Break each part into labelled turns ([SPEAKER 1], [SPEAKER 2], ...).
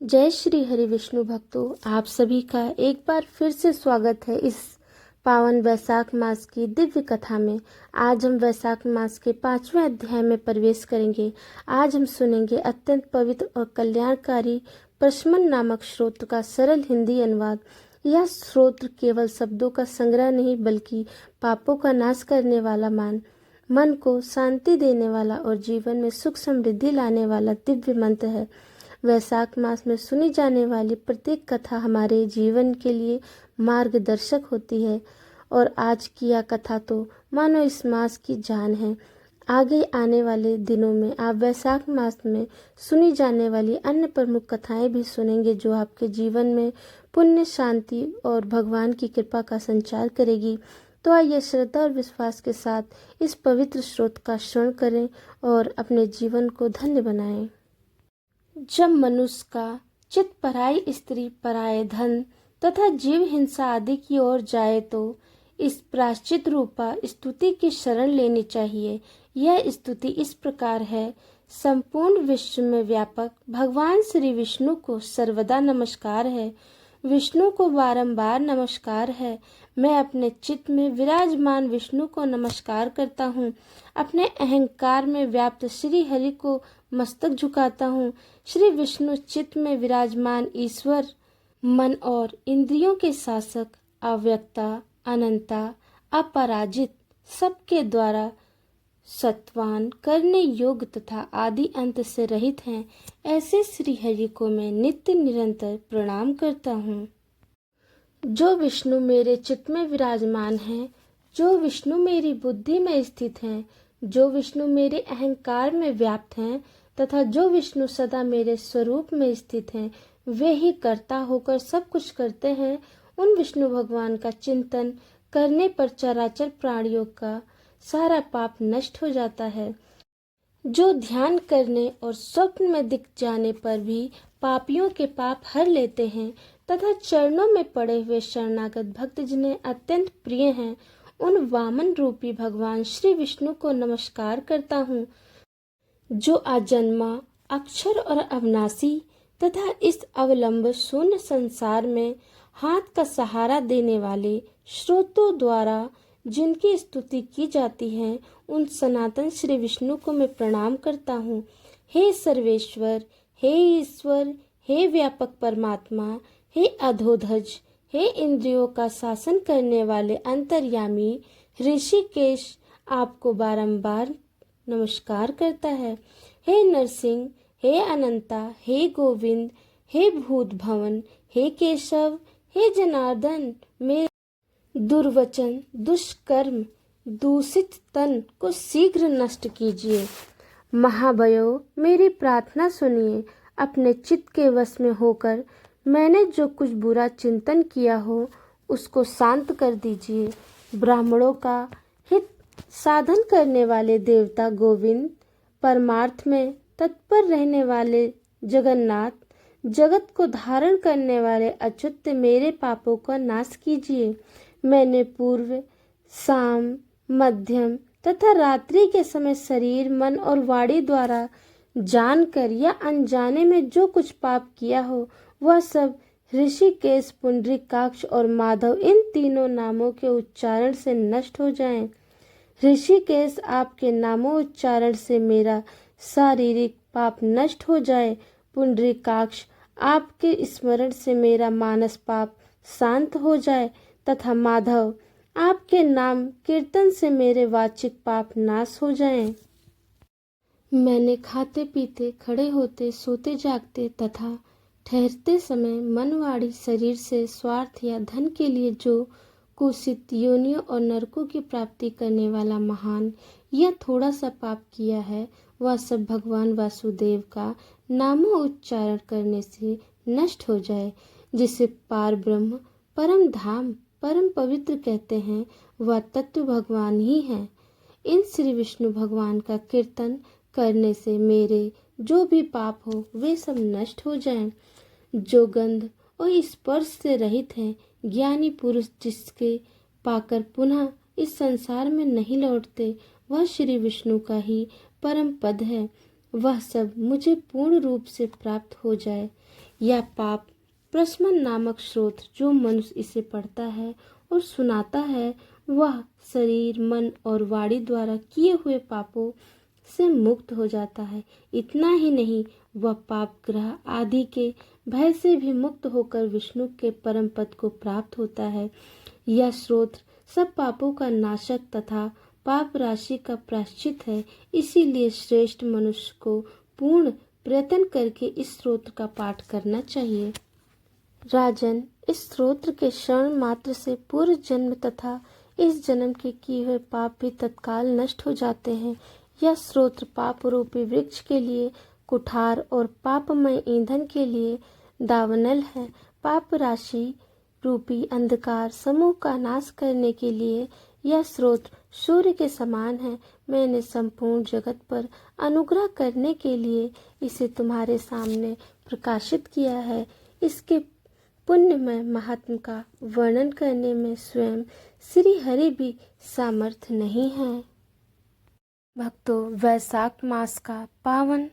[SPEAKER 1] जय श्री हरि विष्णु भक्तों, आप सभी का एक बार फिर से स्वागत है इस पावन वैशाख मास की दिव्य कथा में। आज हम वैशाख मास के 5वें अध्याय में प्रवेश करेंगे। आज हम सुनेंगे अत्यंत पवित्र और कल्याणकारी प्रशमन नामक श्रोत्र का सरल हिंदी अनुवाद। यह श्रोत्र केवल शब्दों का संग्रह नहीं बल्कि पापों का नाश करने वाला, मन को शांति देने वाला और जीवन में सुख समृद्धि लाने वाला दिव्य मंत्र है। वैशाख मास में सुनी जाने वाली प्रत्येक कथा हमारे जीवन के लिए मार्गदर्शक होती है और आज की यह कथा तो मानो इस मास की जान है। आगे आने वाले दिनों में आप वैशाख मास में सुनी जाने वाली अन्य प्रमुख कथाएं भी सुनेंगे जो आपके जीवन में पुण्य, शांति और भगवान की कृपा का संचार करेगी। तो आइए श्रद्धा और विश्वास के साथ इस पवित्र स्रोत का श्रवण करें और अपने जीवन को धन्य बनाएं। जब मनुष्य का चित्त पराई स्त्री, पराये धन तथा जीव हिंसा आदि की ओर जाए तो इस प्रायश्चित रूपा स्तुति की शरण लेनी चाहिए। यह स्तुति इस प्रकार है। संपूर्ण विश्व में व्यापक भगवान श्री विष्णु को सर्वदा नमस्कार है। विष्णु को बारंबार नमस्कार है। मैं अपने चित्त में विराजमान विष्णु को नमस्कार करता हूँ। अपने अहंकार में व्याप्त श्री हरि को मस्तक झुकाता हूँ। श्री विष्णु चित्त में विराजमान ईश्वर, मन और इंद्रियों के शासक, अव्यक्ता, अनंता, अपराजित, सबके द्वारा सत्वान करने योग्य तथा आदि अंत से रहित हैं, ऐसे श्री हरि को मैं नित्य निरंतर प्रणाम करता हूँ। जो विष्णु मेरे चित्त में विराजमान हैं, जो विष्णु मेरी बुद्धि में स्थित हैं, जो विष्णु मेरे अहंकार में व्याप्त हैं तथा जो विष्णु सदा मेरे स्वरूप में स्थित हैं, वे ही कर्ता होकर सब कुछ करते हैं। उन विष्णु भगवान का चिंतन करने पर चराचर प्राणियों का सारा पाप नष्ट हो जाता है। जो ध्यान करने और स्वप्न में दिख जाने पर भी पापियों के पाप हर लेते हैं तथा चरणों में पड़े हुए शरणागत भक्त जिन्हें अत्यंत प्रिय हैं, उन वामन रूपी भगवान श्री विष्णु को नमस्कार करता हूँ। जो अजन्मा, अक्षर और अविनाशी तथा इस अवलंब शून्य संसार में हाथ का सहारा देने वाले स्रोतों द्वारा जिनकी स्तुति की जाती है, उन सनातन श्री विष्णु को मैं प्रणाम करता हूँ। हे सर्वेश्वर, हे ईश्वर, हे व्यापक परमात्मा, हे अधोधज, हे इंद्रियों का शासन करने वाले अंतर्यामी ऋषिकेश आपको बारंबार नमस्कार करता है। हे नरसिंह, हे अनंता, हे गोविंद, हे भूत भवन, हे केशव, हे जनार्दन, मेरे दुर्वचन, दुष्कर्म, दूषित तन को शीघ्र नष्ट कीजिए। महाभयो, मेरी प्रार्थना सुनिए। अपने चित्त के वश में होकर मैंने जो कुछ बुरा चिंतन किया हो उसको शांत कर दीजिए। ब्राह्मणों का हित साधन करने वाले देवता गोविंद, परमार्थ में तत्पर रहने वाले जगन्नाथ, जगत को धारण करने वाले अच्युत, मेरे पापों का नाश कीजिए। मैंने पूर्व, शाम, मध्यम तथा रात्रि के समय शरीर, मन और वाणी द्वारा जानकर या अनजाने में जो कुछ पाप किया हो वह सब ऋषिकेश, पुंडरीकाक्ष और माधव, इन तीनों नामों के उच्चारण से नष्ट हो जाएं। ऋषिकेश, आपके नामों उच्चारण से मेरा शारीरिक पाप नष्ट हो जाए। पुंडरीकाक्ष, आपके स्मरण से मेरा मानस पाप शांत हो जाए तथा माधव, आपके नाम कीर्तन से मेरे वाचिक पाप नाश हो जाएं। मैंने खाते पीते, खड़े होते, सोते जागते तथा ठहरते समय मन, वाणी, शरीर से स्वार्थ या धन के लिए जो कुत्सित योनियों और नरकों की प्राप्ति करने वाला महान या थोड़ा सा पाप किया है, वह सब भगवान वासुदेव का नामों उच्चारण करने से नष्ट हो जाए। जिसे पार ब्रह्म, परम धाम, परम पवित्र कहते हैं, वह तत्व भगवान ही है। इन श्री विष्णु भगवान का कीर्तन करने से मेरे जो भी पाप हो वे सब नष्ट हो जाएं। जो गंध और स्पर्श से रहित हैं, ज्ञानी पुरुष जिसके पाकर पुनः इस संसार में नहीं लौटते, वह श्री विष्णु का ही परम पद है। वह सब मुझे पूर्ण रूप से प्राप्त हो जाए। यह पाप प्रशमन नामक स्रोत, जो मनुष्य इसे पढ़ता है और सुनाता है, वह शरीर, मन और वाणी द्वारा किए हुए पापों से मुक्त हो जाता है। इतना ही नहीं, वह पाप ग्रह आदि के भय से भी मुक्त होकर विष्णु के परम पद को प्राप्त होता है। यह स्रोत सब पापों का नाशक तथा पाप राशि का प्रायश्चित है। इसीलिए श्रेष्ठ मनुष्य को पूर्ण प्रयत्न करके इस स्रोत का पाठ करना चाहिए। राजन, इस स्तोत्र के श्रवण मात्र से पूर्व जन्म तथा इस जन्म के किए हुए पाप भी तत्काल नष्ट हो जाते हैं। यह स्तोत्र पाप रूपी वृक्ष के लिए कुठार और पापमय ईंधन के लिए दावानल है। पाप राशि रूपी अंधकार समूह का नाश करने के लिए यह स्रोत सूर्य के समान है। मैंने संपूर्ण जगत पर अनुग्रह करने के लिए इसे तुम्हारे सामने प्रकाशित किया है। इसके पुण्यमय महात्म का वर्णन करने में स्वयं श्री हरि भी सामर्थ्य नहीं है। भक्तों, वैशाख मास का पावन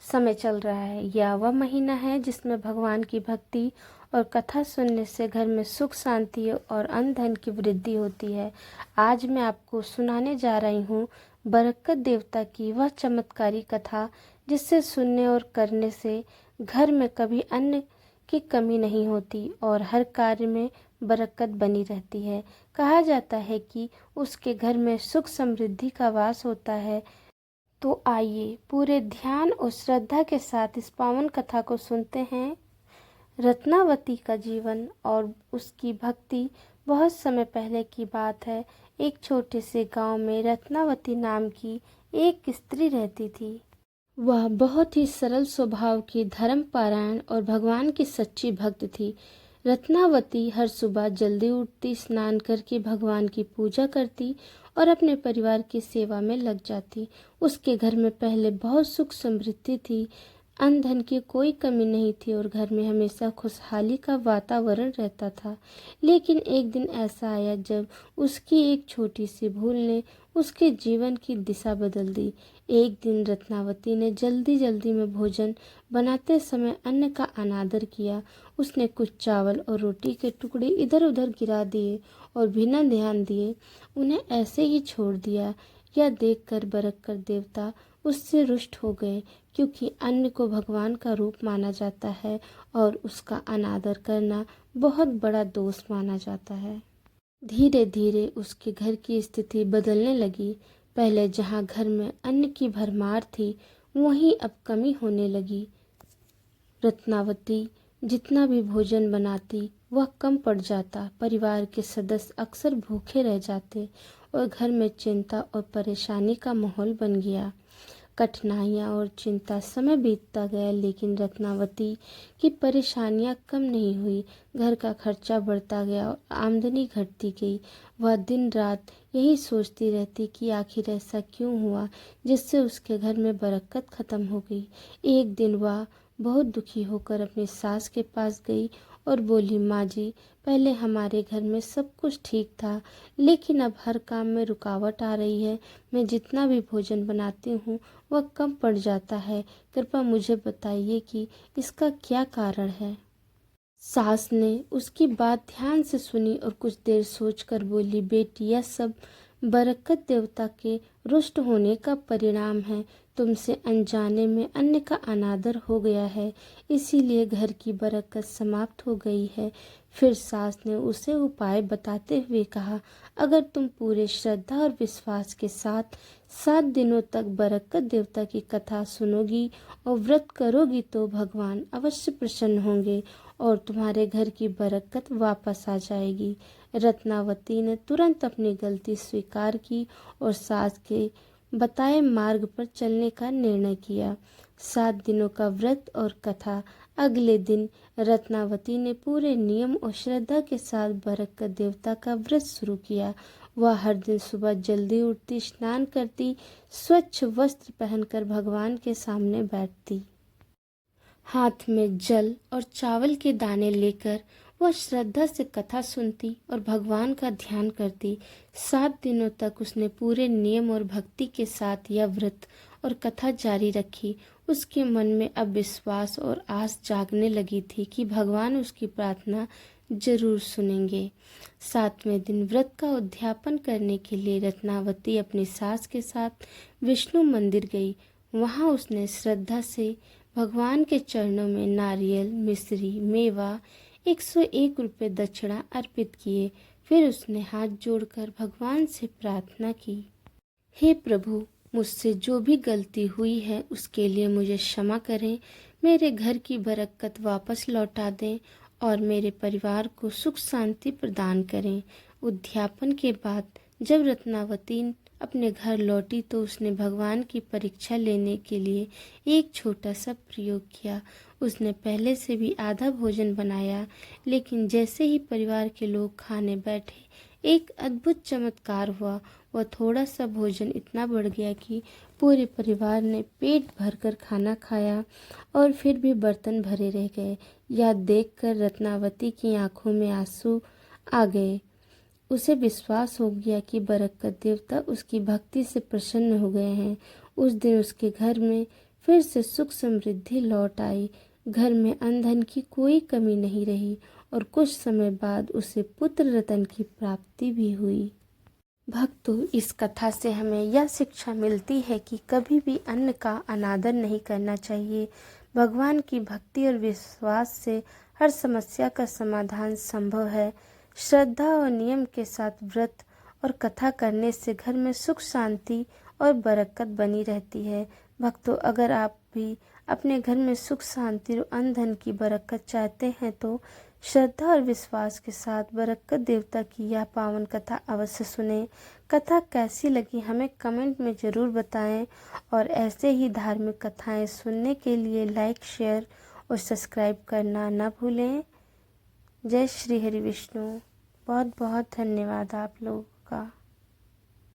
[SPEAKER 1] समय चल रहा है। यह वह महीना है जिसमें भगवान की भक्ति और कथा सुनने से घर में सुख, शांति और अन्न धन की वृद्धि होती है। आज मैं आपको सुनाने जा रही हूँ बरकत देवता की वह चमत्कारी कथा, जिससे सुनने और करने से घर में कभी अन्न की कमी नहीं होती और हर कार्य में बरकत बनी रहती है। कहा जाता है कि उसके घर में सुख समृद्धि का वास होता है। तो आइए पूरे ध्यान और श्रद्धा के साथ इस पावन कथा को सुनते हैं। रत्नावती का जीवन और उसकी भक्ति बहुत समय पहले की बात है। एक छोटे से गांव में रत्नावती नाम की एक स्त्री रहती थी। वह बहुत ही सरल स्वभाव की, धर्मपरायण और भगवान की सच्ची भक्त थी। रत्नावती हर सुबह जल्दी उठती, स्नान करके भगवान की पूजा करती और अपने परिवार की सेवा में लग जाती। उसके घर में पहले बहुत सुख समृद्धि थी, अन्न धन की कोई कमी नहीं थी और घर में हमेशा खुशहाली का वातावरण रहता था। लेकिन एक दिन ऐसा आया जब उसकी एक छोटी सी भूल ने उसके जीवन की दिशा बदल दी। एक दिन रत्नावती ने जल्दी जल्दी में भोजन बनाते समय अन्न का अनादर किया। उसने कुछ चावल और रोटी के टुकड़े इधर उधर गिरा दिए और बिना ध्यान दिए उन्हें ऐसे ही छोड़ दिया। यह देखकर बरकत देवता उससे रुष्ट हो गए, क्योंकि अन्न को भगवान का रूप माना जाता है और उसका अनादर करना बहुत बड़ा दोष माना जाता है। धीरे धीरे उसके घर की स्थिति बदलने लगी। पहले जहाँ घर में अन्न की भरमार थी, वहीं अब कमी होने लगी। रत्नावती जितना भी भोजन बनाती वह कम पड़ जाता। परिवार के सदस्य अक्सर भूखे रह जाते और घर में चिंता और परेशानी का माहौल बन गया। कठिनाइयाँ और चिंता समय बीतता गया, लेकिन रत्नावती की परेशानियाँ कम नहीं हुई। घर का खर्चा बढ़ता गया और आमदनी घटती गई। वह दिन रात यही सोचती रहती कि आखिर ऐसा क्यों हुआ जिससे उसके घर में बरकत खत्म हो गई। एक दिन वह बहुत दुखी होकर अपनी सास के पास गई और बोली, माँ जी, पहले हमारे घर में सब कुछ ठीक था, लेकिन अब हर काम में रुकावट आ रही है। मैं जितना भी भोजन बनाती हूँ वह कम पड़ जाता है। कृपया मुझे बताइए कि इसका क्या कारण है। सास ने उसकी बात ध्यान से सुनी और कुछ देर सोचकर बोली, बेटी, यह सब बरकत देवता के रुष्ट होने का परिणाम है। तुमसे अनजाने में अन्न का अनादर हो गया है, इसीलिए घर की बरकत समाप्त हो गई है। फिर सास ने उसे उपाय बताते हुए कहा, अगर तुम पूरे श्रद्धा और विश्वास के साथ 7 दिनों तक बरकत देवता की कथा सुनोगी और व्रत करोगी तो भगवान अवश्य प्रसन्न होंगे और तुम्हारे घर की बरकत वापस आ जाएगी। रत्नावती ने तुरंत अपनी गलती स्वीकार की और सास के बताए मार्ग पर चलने का निर्णय किया। 7 दिनों का व्रत और कथा। अगले दिन रत्नावती ने पूरे नियम और श्रद्धा के साथ बरकत देवता का व्रत शुरू किया। वह हर दिन सुबह जल्दी उठती, स्नान करती, स्वच्छ वस्त्र पहनकर भगवान के सामने बैठती। हाथ में जल और चावल के दाने लेकर वह श्रद्धा से कथा सुनती और भगवान का ध्यान करती। 7 दिनों तक उसने पूरे नियम और भक्ति के साथ यह व्रत और कथा जारी रखी। उसके मन में अब विश्वास और आस जागने लगी थी कि भगवान उसकी प्रार्थना जरूर सुनेंगे। 7वें दिन व्रत का उद्यापन करने के लिए रत्नावती अपनी सास के साथ विष्णु मंदिर गई। वहां उसने श्रद्धा से भगवान के चरणों में नारियल, मिश्री, मेवा 101 रुपये दक्षिणा अर्पित किए। फिर उसने हाथ जोड़कर भगवान से प्रार्थना की, हे प्रभु, मुझसे जो भी गलती हुई है उसके लिए मुझे क्षमा करें। मेरे घर की बरकत वापस लौटा दें और मेरे परिवार को सुख शांति प्रदान करें। उद्यापन के बाद जब रत्नावती अपने घर लौटी तो उसने भगवान की परीक्षा लेने के लिए एक छोटा सा प्रयोग किया। उसने पहले से भी आधा भोजन बनाया, लेकिन जैसे ही परिवार के लोग खाने बैठे एक अद्भुत चमत्कार हुआ। वह थोड़ा सा भोजन इतना बढ़ गया कि पूरे परिवार ने पेट भरकर खाना खाया और फिर भी बर्तन भरे रह गए। यह देखकर रत्नावती की आंखों में आंसू आ गए। उसे विश्वास हो गया कि बरकत देवता उसकी भक्ति से प्रसन्न हो गए हैं। उस दिन उसके घर में फिर से सुख समृद्धि लौट आई। घर में अन्न धन की कोई कमी नहीं रही और कुछ समय बाद उसे पुत्र रतन की प्राप्ति भी हुई। भक्तों, इस कथा से हमें यह शिक्षा मिलती है कि कभी भी अन्न का अनादर नहीं करना चाहिए। भगवान की भक्ति और विश्वास से हर समस्या का समाधान संभव है। श्रद्धा और नियम के साथ व्रत और कथा करने से घर में सुख शांति और बरकत बनी रहती है। भक्तों, अगर आप भी अपने घर में सुख शांति और अन्न धन की बरकत चाहते हैं तो श्रद्धा और विश्वास के साथ बरकत देवता की यह पावन कथा अवश्य सुने। कथा कैसी लगी हमें कमेंट में ज़रूर बताएं और ऐसे ही धार्मिक कथाएं सुनने के लिए लाइक, शेयर और सब्सक्राइब करना न भूलें। जय श्री हरि विष्णु। बहुत बहुत धन्यवाद आप लोगों का।